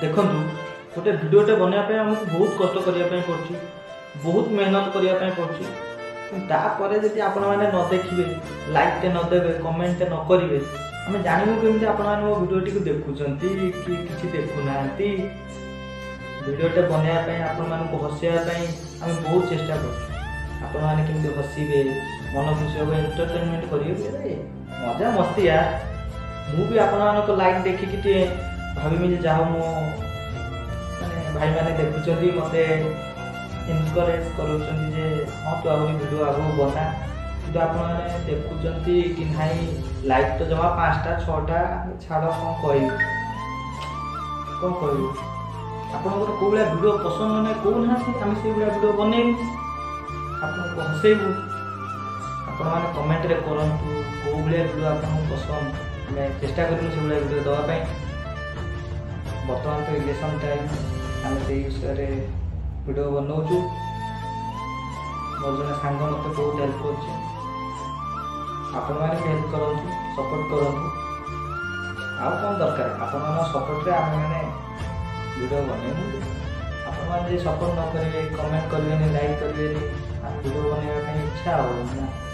देखु गोटे भिडटे बनवाई आमको बहुत कष्ट करने पड़ी बहुत मेहनत करने पड़ी तापर जब आपण मैंने न देखिए लाइक न देवे कमेंट न करेंगे आम जानू केमी आपण मो भिडटी को देखुं कि किसी देखुना भिडटे बनवाई आपण मानक हसैवाई आम बहुत चेष्टा कर हसवे मन खुशी हम एंटरटेनमेंट करेंगे मजा मस्ती यार मुझे आपण लाइक देखिकी भावी जहाँ मो भाई मैंने देखुं मत इनकरेज कर हाँ तू आगे भिड आगे बना कि आप देखुं कि नाई लाइक तो जमा 5टा 6टा छाड़ कौन कह आपंकर कौ भाया भिड पसंद ना कहना आम से भाया भिड बनइबू आपको हसैबू आपने कमेंट रे करंतु कौ भाया भिड आपको पसंद आम चेष्टा करूँ से भाया भिड देवाई बर्तमान तो इलेक्शन टाइम आम से विषय भिड बनाऊँ मोर जन सांग मत बहुत हेल्प कर आपण मैंने हेल्प करूँ सपोर्ट करूँ आउ कौन दरकार आपण सपोर्ट आम मैंने भिड बनइबू आपण मैंने सपोर्ट न करेंगे कमेंट करेंगे लाइक करेंगे भिड बनवाई इच्छा हो